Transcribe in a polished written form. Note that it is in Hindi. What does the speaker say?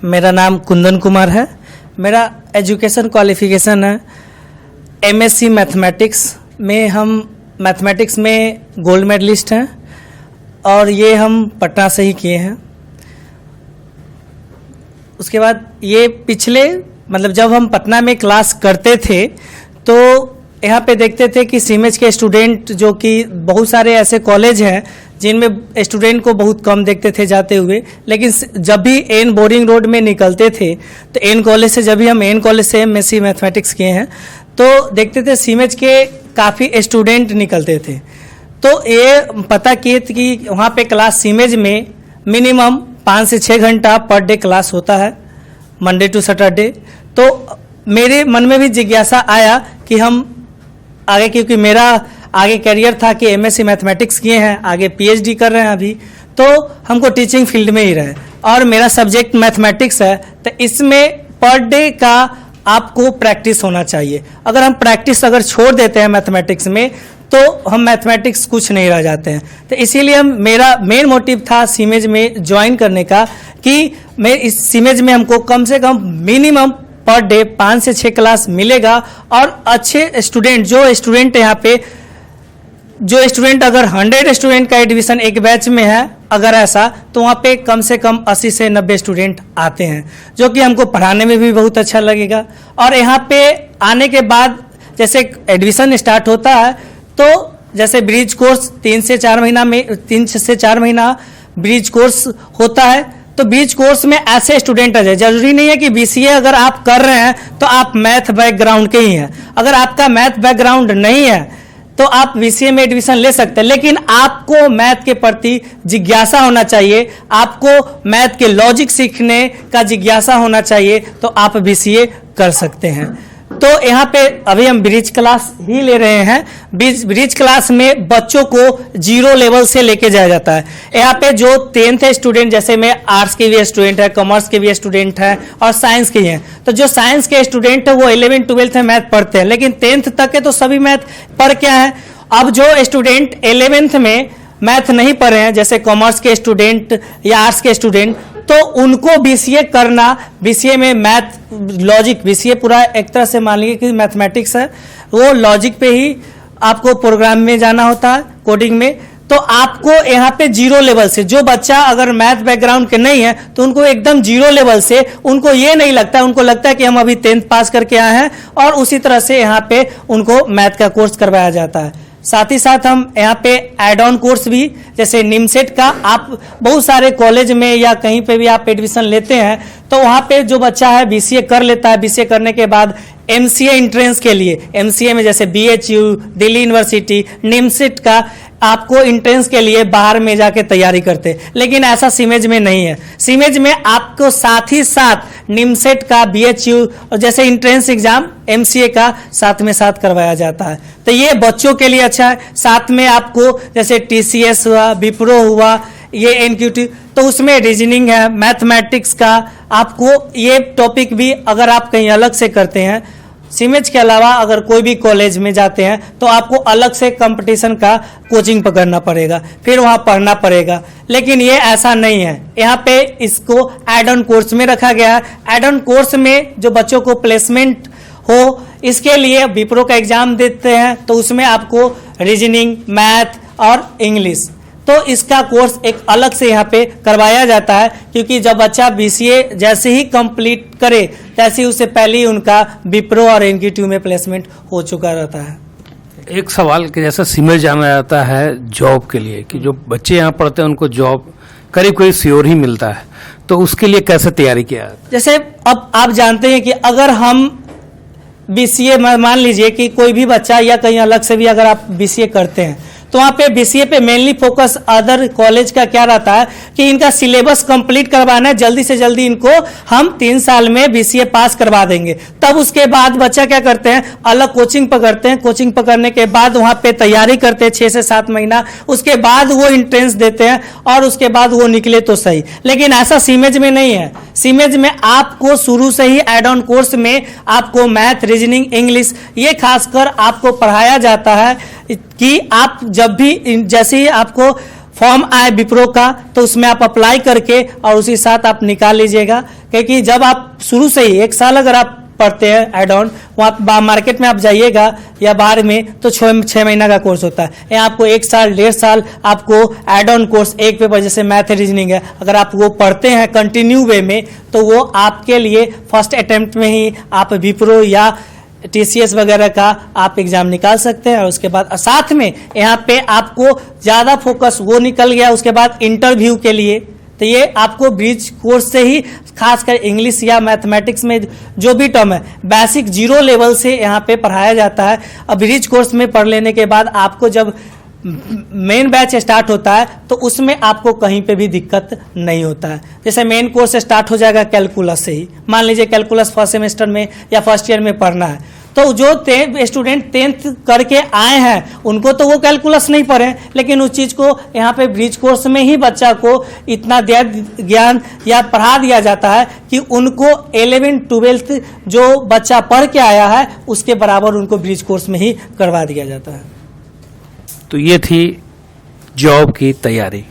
मेरा नाम कुंदन कुमार है। मेरा एजुकेशन क्वालिफिकेशन है एमएससी मैथमेटिक्स में। हम मैथमेटिक्स में गोल्ड मेडलिस्ट हैं और ये हम पटना से ही किए हैं। उसके बाद ये पिछले जब हम पटना में क्लास करते थे तो यहाँ पे देखते थे कि सीमेज के स्टूडेंट, जो कि बहुत सारे ऐसे कॉलेज हैं जिनमें स्टूडेंट को बहुत कम देखते थे जाते हुए, लेकिन जब भी एन बोरिंग रोड में निकलते थे तो एन कॉलेज से, जब भी हम एन कॉलेज से एमएससी मैथमेटिक्स किए हैं, तो देखते थे सीमेज के काफ़ी स्टूडेंट निकलते थे। तो ये पता किए कि वहाँ पे क्लास सीमेज में मिनिमम 5 से 6 घंटा पर डे क्लास होता है, मंडे टू सैटरडे। तो मेरे मन में भी जिज्ञासा आया कि हम आगे, क्योंकि मेरा आगे करियर था कि एमएससी मैथमेटिक्स किए हैं, आगे पीएचडी कर रहे हैं अभी, तो हमको टीचिंग फील्ड में ही रहे और मेरा सब्जेक्ट मैथमेटिक्स है। तो इसमें पर डे का आपको प्रैक्टिस होना चाहिए। अगर हम प्रैक्टिस छोड़ देते हैं मैथमेटिक्स में तो हम मैथमेटिक्स कुछ नहीं रह जाते हैं। तो इसीलिए मेरा मेन मोटिव था सीमेज में ज्वाइन करने का कि मैं इस सीमेज में हमको कम से कम मिनिमम पर डे 5 से 6 क्लास मिलेगा और अच्छे स्टूडेंट, जो स्टूडेंट अगर 100 स्टूडेंट का एडमिशन एक बैच में है, अगर ऐसा, तो वहाँ पे कम से कम 80 से 90 स्टूडेंट आते हैं, जो कि हमको पढ़ाने में भी बहुत अच्छा लगेगा। और यहाँ पे आने के बाद जैसे एडमिशन स्टार्ट होता है तो जैसे ब्रिज कोर्स 3 से 4 महीना ब्रिज कोर्स होता है। तो बीच कोर्स में ऐसे स्टूडेंट आ जाए, जरूरी नहीं है कि बीसीए अगर आप कर रहे हैं तो आप मैथ बैकग्राउंड के ही हैं। अगर आपका मैथ बैकग्राउंड नहीं है तो आप बीसीए में एडमिशन ले सकते हैं, लेकिन आपको मैथ के प्रति जिज्ञासा होना चाहिए, आपको मैथ के लॉजिक सीखने का जिज्ञासा होना चाहिए, तो आप बीसीए कर सकते हैं। तो यहाँ पे अभी हम ब्रिज क्लास ही ले रहे हैं। ब्रिज क्लास में बच्चों को 0 लेवल से लेके जाया जाता है। यहाँ पे जो 10th स्टूडेंट, जैसे मैं आर्ट्स के भी स्टूडेंट है, कॉमर्स के भी स्टूडेंट है और साइंस के हैं, तो जो साइंस के स्टूडेंट है वो 11th 12th में मैथ पढ़ते हैं, लेकिन 10th तक के तो सभी मैथ पढ़ क्या है। अब जो स्टूडेंट 11th में मैथ नहीं पढ़े हैं, जैसे कॉमर्स के स्टूडेंट या आर्ट्स के स्टूडेंट, तो उनको बीसीए करना, बीसीए में मैथ लॉजिक, बीसीए पूरा एक तरह से मान लीजिए कि मैथमेटिक्स है, वो लॉजिक पे ही आपको प्रोग्राम में जाना होता है, कोडिंग में। तो आपको यहाँ पे 0 लेवल से, जो बच्चा अगर मैथ बैकग्राउंड के नहीं है तो उनको एकदम 0 लेवल से, उनको ये नहीं लगता, उनको लगता है कि हम अभी 10th पास करके आए हैं, और उसी तरह से यहाँ पे उनको मैथ का कोर्स करवाया जाता है। साथ ही साथ हम यहाँ पे एड ऑन कोर्स भी, जैसे निमसेट का, आप बहुत सारे कॉलेज में या कहीं पे भी आप एडमिशन लेते हैं तो वहाँ पे जो बच्चा है बीसीए कर लेता है, बीसीए करने के बाद एमसीए एंट्रेंस के लिए, एमसीए में जैसे बीएचयू, दिल्ली यूनिवर्सिटी, निमसेट का आपको एंट्रेंस के लिए बाहर में जाके तैयारी करते, लेकिन ऐसा सीमेज में नहीं है। सीमेज में आपको साथ ही साथ निमसेट का, बीएचयू और जैसे एंट्रेंस एग्जाम एमसीए का साथ में साथ करवाया जाता है। तो ये बच्चों के लिए अच्छा है। साथ में आपको जैसे टीसीएस हुआ, विप्रो हुआ, ये एनक्यूटी, तो उसमें रीजनिंग है, मैथमेटिक्स का, आपको ये टॉपिक भी अगर आप कहीं अलग से करते हैं, सीमेज के अलावा अगर कोई भी कॉलेज में जाते हैं तो आपको अलग से कंपटीशन का कोचिंग पकड़ना पड़ेगा, फिर वहाँ पढ़ना पड़ेगा। लेकिन ये ऐसा नहीं है, यहाँ पे इसको एड ऑन कोर्स में रखा गया है। एड ऑन कोर्स में जो बच्चों को प्लेसमेंट हो, इसके लिए विप्रो का एग्जाम देते हैं, तो उसमें आपको रीजनिंग, मैथ और इंग्लिश, तो इसका कोर्स एक अलग से यहाँ पे करवाया जाता है, क्योंकि जब बच्चा बीसीए जैसे ही कंप्लीट करे तैसे ही उससे पहले ही उनका विप्रो और एनक्यूटी में प्लेसमेंट हो चुका रहता है। एक सवाल कि जैसा सीमेज जाना जाता है जॉब के लिए, कि जो बच्चे यहाँ पढ़ते हैं उनको जॉब करीब करीब श्योर ही मिलता है, तो उसके लिए कैसे तैयारी किया जाता है? जैसे अब आप जानते हैं कि अगर हम बीसीए, मान लीजिए कि कोई भी बच्चा या कहीं अलग से भी अगर आप बीसीए करते हैं तो वहाँ पे बीसीए पे मेनली फोकस अदर कॉलेज का क्या रहता है कि इनका सिलेबस कंप्लीट करवाना है, जल्दी से जल्दी इनको हम 3 साल में बीसीए पास करवा देंगे। तब उसके बाद बच्चा क्या करते हैं, अलग कोचिंग पकड़ते हैं, कोचिंग पकड़ने के बाद वहाँ पे तैयारी करते हैं 6 से 7 महीना, उसके बाद वो एंट्रेंस देते हैं और उसके बाद वो निकले तो सही। लेकिन ऐसा सीमेज में नहीं है। सीमेज में आपको शुरू से ही एड ऑन कोर्स में आपको मैथ, रीजनिंग, इंग्लिश, ये खासकर आपको पढ़ाया जाता है कि आप जब भी, जैसे ही आपको फॉर्म आए विप्रो का तो उसमें आप अप्लाई करके और उसी साथ आप निकाल लीजिएगा, क्योंकि जब आप शुरू से ही 1 साल अगर आप पढ़ते हैं एड ऑन, वहाँ मार्केट में आप जाइएगा या बाहर में तो 6 महीना का कोर्स होता है। यहाँ आपको 1 साल 1.5 साल आपको एड ऑन कोर्स एक पेपर जैसे मैथ रीजनिंग है, अगर आप वो पढ़ते हैं कंटिन्यू वे में तो वो आपके लिए फर्स्ट अटेम्प्ट में ही आप विप्रो या TCS वगैरह का आप एग्जाम निकाल सकते हैं। और उसके बाद साथ में यहाँ पे आपको ज़्यादा फोकस वो निकल गया उसके बाद इंटरव्यू के लिए, तो ये आपको ब्रिज कोर्स से ही खासकर इंग्लिश या मैथमेटिक्स में जो भी टर्म है बेसिक 0 लेवल से यहाँ पे पढ़ाया जाता है। अब ब्रिज कोर्स में पढ़ लेने के बाद आपको जब मेन बैच स्टार्ट होता है तो उसमें आपको कहीं पे भी दिक्कत नहीं होता है। जैसे मेन कोर्स स्टार्ट हो जाएगा कैलकुलस से ही, मान लीजिए कैलकुलस फर्स्ट सेमेस्टर में या फर्स्ट ईयर में पढ़ना है, तो जो स्टूडेंट 10th करके आए हैं उनको तो वो कैलकुलस नहीं पढ़े, लेकिन उस चीज़ को यहाँ पे ब्रिज कोर्स में ही बच्चा को इतना ज्ञान या पढ़ा दिया जाता है कि उनको 11th 12th जो बच्चा पढ़ के आया है उसके बराबर उनको ब्रिज कोर्स में ही करवा दिया जाता है। तो ये थी जॉब की तैयारी।